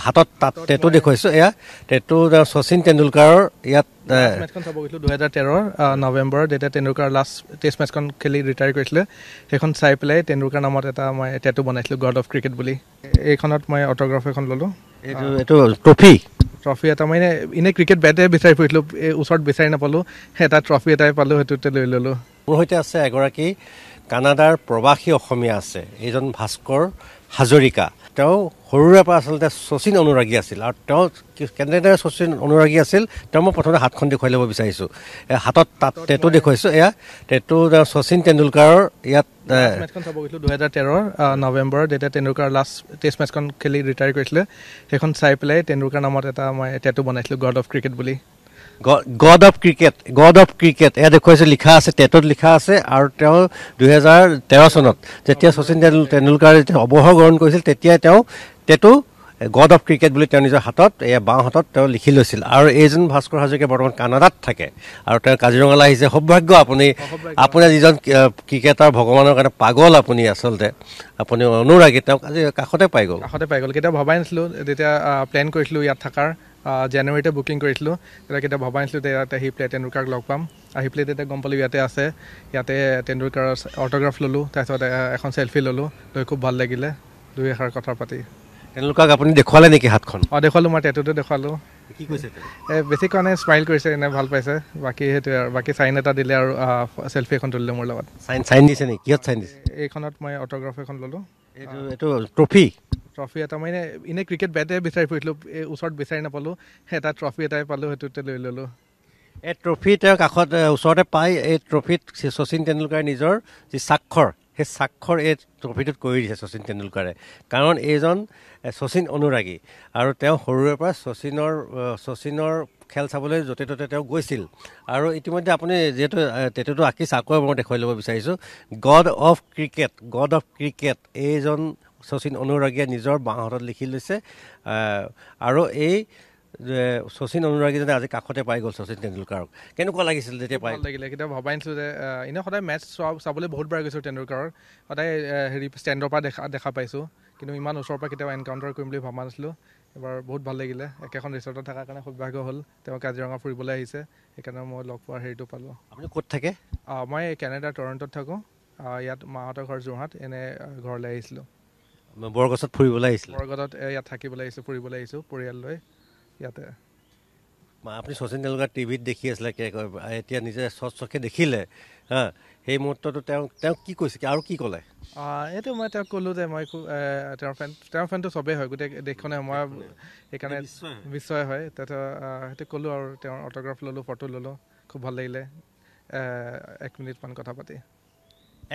হাতত তাত টেটু দেখুৱাইছো এয়া টেটু শচীন তেণ্ডুলকাৰৰ ইয়াত মেচখন চাব গৈছিলোঁ 2013 নৱেম্বৰত যেতিয়া তেণ্ডুলকাৰ লাষ্ট টেষ্ট মেচখন খেলি ৰিটায়াৰ কৰিছিলে সেইখন চাই পেলাই তেণ্ডুলকাৰ নামত এটা মই টেটু বনাইছিলোঁ গড অফ ক্ৰিকেট বুলি এইখনত মই অট'গ্ৰাফ এখন ল'লোঁ এইটো ট্ৰফি এটা মই এনেই ক্ৰিকেট বেটে বিচাৰি ফুৰিছিলোঁ ওচৰত বিচাৰি নাপালোঁ এটা ট্ৰফি এটাই পালোঁ সেইটোতে লৈ ল'লোঁ মোৰ সৈতে আছে এগৰাকী কানাডাৰ প্ৰৱাসী অসমীয়া আছে এইজন ভাস্কৰ হাজৰিকা তেওঁ সৰুৰে পৰা আচলতে শচীন অনুৰাগী আছিল আৰু তেওঁ কেনেদৰে শচীন অনুৰাগী আছিল তেওঁ মই প্ৰথমতে হাতখন দেখুৱাই ল'ব বিচাৰিছোঁ হাতত তাত টেটু দেখুৱাইছোঁ এয়া টেটু শচীন তেণ্ডুলকাৰৰ ইয়াত মেচখন চাব গৈছিলোঁ 2013 নৱেম্বৰত যেতিয়া তেণ্ডুলকাৰ লাষ্ট টেষ্ট মেচখন খেলি ৰিটায়াৰ কৰিছিলে সেইখন চাই পেলাই তেণ্ডুলকাৰ নামত এটা মই টেটু বনাইছিলোঁ গড অফ ক্ৰিকেট বুলি গড অফ ক্ৰিকেট এয়া দেখুৱাইছে লিখা আছে টেটুত লিখা আছে আৰু তেওঁ 2013 চনত যেতিয়া শচীন তেণ্ডুলকাৰে অৱসৰ গ্ৰহণ কৰিছিল তেতিয়াই তেওঁ টেটু গড অফ ক্ৰিকেট বুলি তেওঁ নিজৰ হাতত এয়া বাওঁ হাতত তেওঁ লিখি লৈছিল আৰু এইজন ভাস্কৰ হাজৰিকা বৰ্তমান কানাডাত থাকে আৰু তেওঁ কাজিৰঙালৈ আহিছে সৌভাগ্য আপুনি যিজন ক্ৰিকেটাৰ ভগৱানৰ কাৰণে পাগল আপুনি আচলতে আপুনি অনুৰাগী তেওঁক আজি কাষতে পাই গ'ল কেতিয়াও ভবাই নাছিলোঁ তেতিয়া প্লেন কৰিছিলোঁ ইয়াত থকাৰ জানুৱাৰীতে বুকিং কৰিছিলোঁ তেতিয়া কেতিয়া ভবাই নাছিলোঁ ইয়াতে আহি পেলাই তেণ্ডুলকাৰক লগ পাম আহি পেলাই তেতিয়া গম পালোঁ ইয়াতে আছে ইয়াতে তেণ্ডুলকাৰৰ অট'গ্ৰাফ ল'লোঁ তাৰপিছত এখন চেলফি ল'লোঁ লৈ খুব ভাল লাগিলে দুই এষাৰ কথা পাতি তেণ্ডুলকাৰক আপুনি দেখুৱালে নেকি হাতখন দেখুৱালোঁ মই টেটুটো দেখুৱালোঁ কি কৈছে বেছি কোৱা নাই স্মাইল কৰিছে এনে ভাল পাইছে বাকী সেইটোৱে আৰু বাকী চাইন এটা দিলে আৰু চেলফি এখন তুলিলে মোৰ লগত চাইন দিছে নেকি কিহত চাইন দিছে এইখনত মই অট'গ্ৰাফ এখন ল'লোঁ এইটো ট্ৰফি এটা মই এনেই ক্ৰিকেট বেটে বিচাৰি ফুৰিছিলোঁ ওচৰত বিচাৰি নাপালোঁ এটা ট্ৰফি এটাই পালোঁ সেইটোতে লৈ ল'লোঁ এই ট্ৰফি তেওঁ কাষত ওচৰতে পাই এই ট্ৰফিত শচীন তেণ্ডুলকাৰে নিজৰ যি স্বাক্ষৰ সেই স্বাক্ষৰ এই ট্ৰফিটোত কৰি দিছে শচীন তেণ্ডুলকাৰে কাৰণ এইজন শচীন অনুৰাগী আৰু তেওঁ সৰুৰে পৰা শচীনৰ খেল চাবলৈ য'তে ত'তে তেওঁ গৈছিল আৰু ইতিমধ্যে আপুনি যিহেতু টেটুটো আঁকিছে আকৌ মই দেখুৱাই ল'ব বিচাৰিছোঁ গড অফ ক্ৰিকেট এইজন শচীন অনুৰাগীয়ে নিজৰ বাওঁ হাতত লিখি লৈছে আৰু এই শচীন অনুৰাগীজনে আজি কাষতে পাই গ'ল শচীন তেণ্ডুলকাৰক কেনেকুৱা লাগিছিল যেতিয়া পাই লাগিলে কেতিয়াও ভবাই নাছিলোঁ যে এনেই সদায় মেটচ চাবলৈ বহুত বাৰ গৈছোঁ তেণ্ডুলকাৰৰ সদায় ষ্টেণ্ডৰ পৰা দেখা পাইছোঁ কিন্তু ইমান ওচৰৰ পৰা কেতিয়াবা এনকাউণ্টাৰ কৰিম বুলি ভবা নাছিলোঁ এবাৰ বহুত ভাল লাগিলে একেখন ৰিচৰ্টত থকাৰ কাৰণে সৌভাগ্য হ'ল তেওঁ কাজিৰঙা ফুৰিবলৈ আহিছে সেইকাৰণে মই লগ পোৱাৰ হেৰিটো পালোঁ আপুনি ক'ত থাকে মই কেনেডাৰ টৰণ্টত থাকোঁ ইয়াত মাহঁতৰ ঘৰ যোৰহাট এনে ঘৰলৈ আহিছিলোঁ বৰগছত ফুৰিবলৈ আহিছিলোঁ বৰগছত ইয়াত থাকিবলৈ আহিছোঁ ফুৰিবলৈ আহিছোঁ পৰিয়াল লৈ ইয়াতে আপুনি শচীন তেণ্ডুলকাৰ টিভিত দেখি আছিলে এতিয়া নিজে চকে দেখিলে হা সেই মুহূৰ্তটো তেওঁ কি কৈছে আৰু কি ক'লে এইটো মই তেওঁক ক'লোঁ যে মই খুব তেওঁৰ ফেনটো চবেই হয় গোটেই দেশখনে মই সেইকাৰণে বিস্ময় হয় তাৰপিছত সেইটো ক'লোঁ আৰু তেওঁৰ অট'গ্ৰাফ ল'লোঁ ফটো ল'লোঁ খুব ভাল লাগিলে 1 মিনিটমান কথা পাতি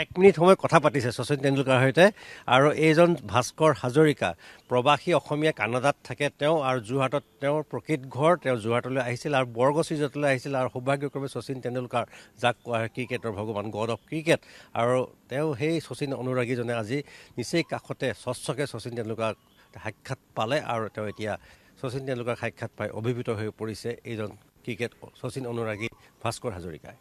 1 মিনিট সময় কথা পাতিছে শচীন তেণ্ডুলকাৰৰ সৈতে আৰু এইজন ভাস্কৰ হাজৰিকা প্ৰৱাসী অসমীয়া কানাডাত থাকে তেওঁ আৰু যোৰহাটত তেওঁৰ প্ৰকৃত ঘৰ তেওঁ যোৰহাটলৈ আহিছিল আৰু বৰগছ ৰিজৰ্টলৈ আহিছিল আৰু সৌভাগ্যক্ৰমে শচীন তেণ্ডুলকাৰ যাক কোৱা হয় ক্ৰিকেটৰ ভগৱান গড অফ ক্ৰিকেট আৰু তেওঁ সেই শচীন অনুৰাগীজনে আজি নিচেই কাষতে স্বচ্ছকে শচীন তেণ্ডুলকাৰক সাক্ষাৎ পালে আৰু তেওঁ এতিয়া শচীন তেণ্ডুলকাৰক সাক্ষাৎ পাই অভিভূত হৈ পৰিছে এইজন ক্ৰিকেট শচীন অনুৰাগী ভাস্কৰ হাজৰিকাই